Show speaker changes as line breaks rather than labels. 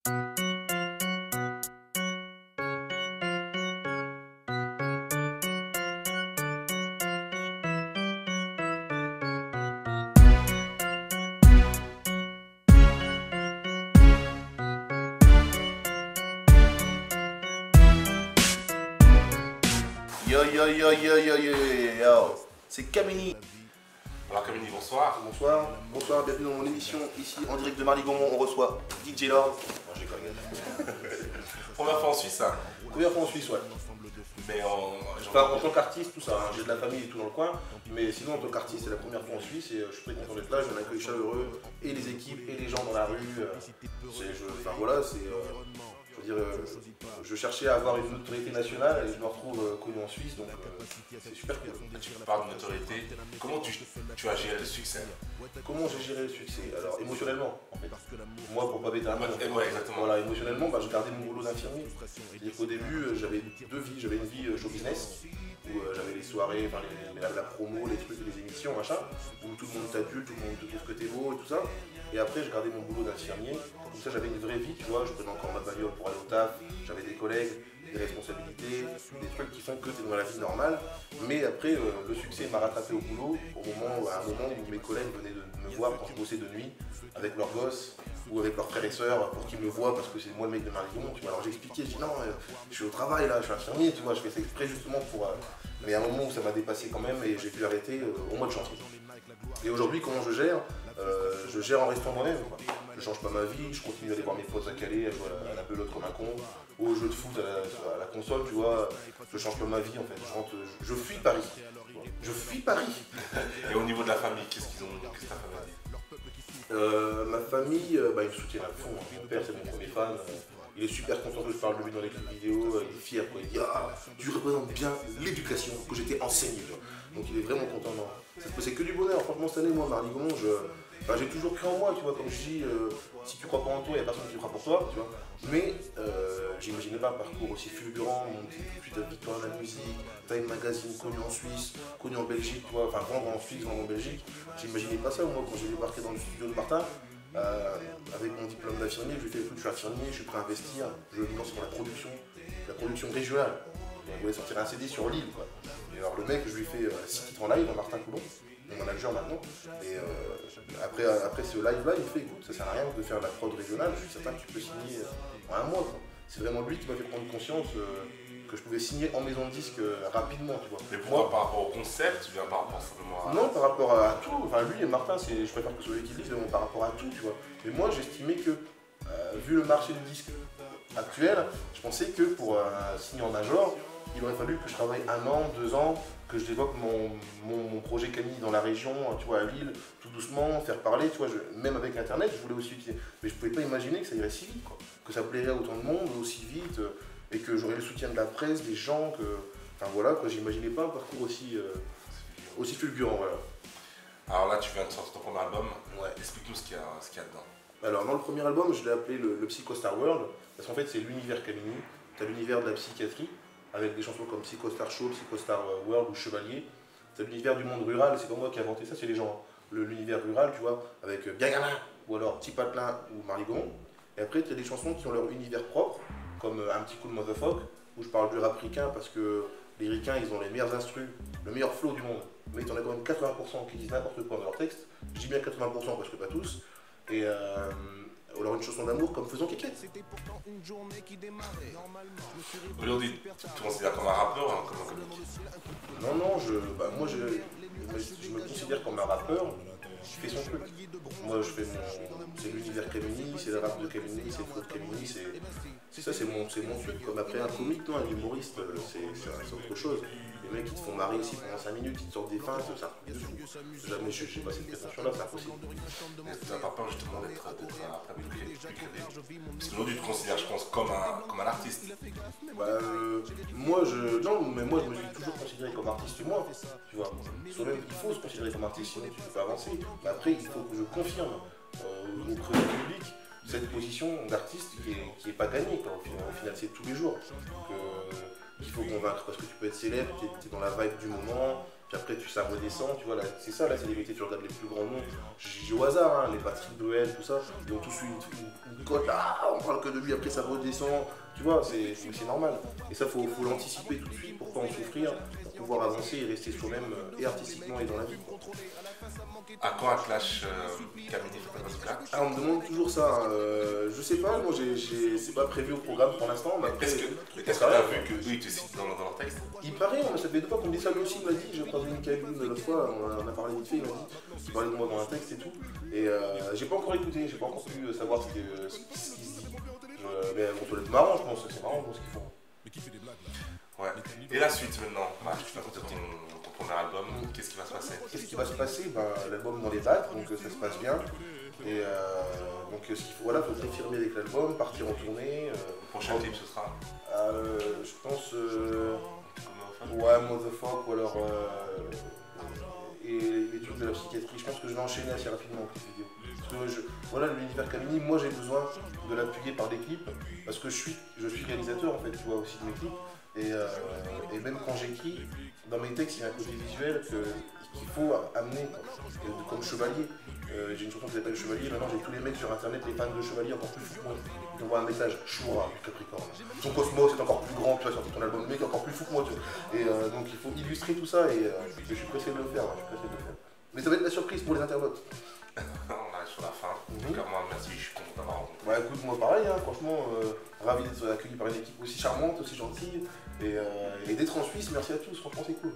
Yo yo yo yo yo yo yo, c'est Kamini.
Alors Kamini, bonsoir.
Bonsoir, bonsoir, bienvenue dans mon émission ici en direct de Marly-Gaumont. On reçoit DJ Lord. Non, j'ai pas
Première fois en Suisse, hein.
Première fois en Suisse, ouais.
Mais
Enfin, en tant qu'artiste, tout ça, hein. J'ai de la famille et tout dans le coin. Mais sinon, en tant qu'artiste, c'est la première fois en Suisse et je suis très content d'être là. J'ai un accueil chaleureux et les équipes et les gens dans la rue. Enfin voilà, je cherchais à avoir une notoriété nationale et je me retrouve connu en Suisse, donc c'est super cool.
tu parles de notoriété. Comment tu as géré le succès?
Comment j'ai géré le succès? Alors, émotionnellement, en fait. Moi, pour pas bêter un mot.
Ouais, exactement.
Voilà, émotionnellement, je gardais mon boulot d'infirmier. C'est-à-dire qu'au début, j'avais deux vies. J'avais une vie show business, où j'avais les soirées, enfin, la promo, les trucs, les émissions, machin, où tout le monde t'adule, tout le monde te trouve que t'es beau et tout ça. Et après, je gardais mon boulot d'infirmier. Comme ça, j'avais une vraie vie, tu vois. Je prenais encore ma bagnole pour aller au taf. J'avais des collègues, des responsabilités, des trucs qui font que t'es dans la vie normale. Mais après, le succès m'a rattrapé au boulot à un moment où mes collègues venaient de me voir quand je bossais de nuit avec leurs gosses ou avec leurs frères et sœurs pour qu'ils me voient parce que c'est moi le mec de Marly-Gaumont. Alors j'expliquais, je dis non, je suis au travail là, je suis infirmier, tu vois, je fais ça exprès justement pour. Mais à un moment où ça m'a dépassé quand même et j'ai dû arrêter au mois de janvier. Et aujourd'hui, comment je gère? Je gère en restant moi-même. Je change pas ma vie, je continue d'aller voir mes potes à Calais, à jouer à la pelote comme un con, aux jeux de foot à la console, tu vois. Je change pas ma vie en fait. Je fuis Paris. Je fuis Paris.
Et au niveau de la famille, qu'est-ce que ta famille a dit?
Ma famille, ils me soutiennent à fond. Mon père, c'est mon premier fan. Il est super content que je parle de lui dans les clips vidéo. Il est fier, quoi. Il dit ah, tu représentes bien l'éducation que j'étais enseigné. Donc il est vraiment content. C'est que du bonheur. Franchement, cette année, moi, Marly-Gaumont, j'ai toujours cru en moi, tu vois. Comme je dis, si tu crois pas en toi, il n'y a personne qui croit pour toi, tu vois. Mais j'imaginais pas un parcours aussi fulgurant, monter tout de suite à Victoire de la musique, Time Magazine connu en Suisse, connu en Belgique, tu vois. Enfin, vendre en Suisse, vendre en Belgique. J'imaginais pas ça, moi, quand j'ai débarqué dans le studio de Martin. Avec mon diplôme d'infirmier, je lui ai fait écoute, je suis infirmier, je suis prêt à investir, je me lance dans la production régionale. On voulait sortir un CD sur l'île, quoi. Et alors le mec, je lui ai fait 6 titres en live, Martin Coulon, mon manager maintenant. Et après ce live-là, il me fait écoute, ça sert à rien de faire de la prod régionale, je suis certain que tu peux signer en un mois, quoi. C'est vraiment lui qui m'a fait prendre conscience que je pouvais signer en maison de disque rapidement, tu vois.
Mais pourquoi par rapport au concept, ou bien par rapport simplement à...
Non, par rapport à tout. Enfin, lui et Martin, je préfère que ce soit lui qui le dise, mais par rapport à tout, tu vois. Mais moi, j'estimais que, vu le marché du disque actuel, je pensais que pour signer en major, il aurait fallu que je travaille 1 an, 2 ans, que je développe mon projet Camille dans la région, tu vois, à Lille, tout doucement, faire parler, tu vois. Même avec Internet, je voulais aussi utiliser. Mais je pouvais pas imaginer que ça irait si vite, quoi. Que ça plairait à autant de monde, aussi vite, et que j'aurais le soutien de la presse, des gens, que... Enfin voilà, quoi, j'imaginais pas un parcours aussi fulgurant, voilà.
Alors là, tu viens de sortir ton premier album.
Ouais.
Explique-nous ce qu'il y a dedans.
Alors, dans le premier album, je l'ai appelé le Psycho Star World, parce qu'en fait, c'est l'univers Kamini. T'as l'univers de la psychiatrie, avec des chansons comme Psycho Star Show, Psycho Star World ou Chevalier. T'as l'univers du monde rural, et c'est pas moi qui ai inventé ça, c'est les gens. Hein. L'univers rural, tu vois, avec Bien Gamin, ou alors Petit Patelin ou Marly-Gaumont. Et après, t'as des chansons qui ont leur univers propre, comme Un petit coup de motherfuck, où je parle du rap ricain parce que les ricains, ils ont les meilleurs instrus, le meilleur flow du monde. Mais il y en a quand même 80% qui disent n'importe quoi dans leur texte. Je dis bien 80% parce que pas tous. Et alors une chanson d'amour comme Faisons Kékette.
Aujourd'hui, tu te considères comme un rappeur ou comme un comique?
Non, moi je me considère comme un rappeur qui fait son truc. Moi c'est l'univers Kamini, c'est le rap de Kamini, c'est le flow de Kamini, c'est mon truc. Comme après un comique, non, un humoriste, c'est autre chose. Les mecs qui te font marrer ici pendant 5 minutes, ils te sortent des fins, c'est un truc de fou. Jamais je n'ai pas cette prétention-là, c'est impossible.
Tu n'as pas peur justement d'être un plus crédible? Parce qu'aujourd'hui, tu te considères, je pense, comme un artiste.
Moi, je me suis toujours considéré comme artiste, moi, tu vois. Même, il faut se considérer comme artiste, sinon tu ne peux pas avancer. Mais après, il faut que je confirme auprès du public cette position d'artiste qui est pas gagnée, quoi. Au final, c'est tous les jours qu'il faut convaincre, parce que tu peux être célèbre, tu es dans la vibe du moment, puis puis après ça redescend, tu vois, là, c'est ça la célébrité, tu regardes les plus grands noms, j'ai au hasard, hein, les Patrick Bruel, tout ça, ils ont tous eu une cote, là, on parle que de lui, après ça redescend, tu vois, c'est normal. Et ça, faut l'anticiper tout de suite pour pas en souffrir, pour pouvoir avancer et rester soi-même, et artistiquement et dans la vie.
À quand un clash Kamini Fantastica?
Ah, on me demande toujours ça, hein. Je sais pas, moi c'est pas prévu au programme pour l'instant, mais après...
Est-ce que tu as vu qu'eux ils te citent dans leur texte?
Il paraît, ça fait 2 fois qu'on me dit ça, lui aussi il m'a dit, j'ai croisé Michael Youn l'autre fois, on a parlé vite fait, il m'a dit, il parlait de moi dans un texte et tout, et j'ai pas encore écouté, j'ai pas encore pu savoir ce qu'il se dit. Mais bon, ça doit être marrant, je pense, c'est marrant ce qu'ils font.
Ouais. Et la suite maintenant, tu vas sortir ton premier album, qu'est-ce qui va se passer?
Qu'est-ce qui va se passer? L'album dans les bacs, donc ça se passe bien. Et donc ce qu'il faut, voilà, faut confirmer avec l'album, partir en tournée.
Le prochain clip ce sera
je pense ouais, Motherfuck ou alors et les trucs de la psychiatrie. Je pense que je vais enchaîner assez rapidement avec les vidéos. Parce que voilà, l'univers Kamini, moi j'ai besoin de l'appuyer par des clips parce que je suis réalisateur en fait, tu vois, aussi de mes clips. Et même quand j'écris, dans mes textes, il y a un côté visuel qu'il faut amener, comme Chevalier. J'ai une chanson qui s'appelle Chevalier, maintenant j'ai tous les mecs sur internet, les fans de Chevalier encore plus fous que moi. Ils t'envoient un message, Choura, Capricorne. Son cosmos est encore plus grand, tu vas sortir ton album, le mec est encore plus fou que moi. Tu vois. Et donc il faut illustrer tout ça et je suis pressé de le faire, Mais ça va être la surprise pour les internautes.
On arrive sur la fin. En tout cas, moi, merci, je suis content d'avoir rencontré.
Bah écoute, moi pareil, hein, franchement, ravi d'être accueilli par une équipe aussi charmante, aussi gentille, et d'être en Suisse, merci à tous, franchement c'est cool.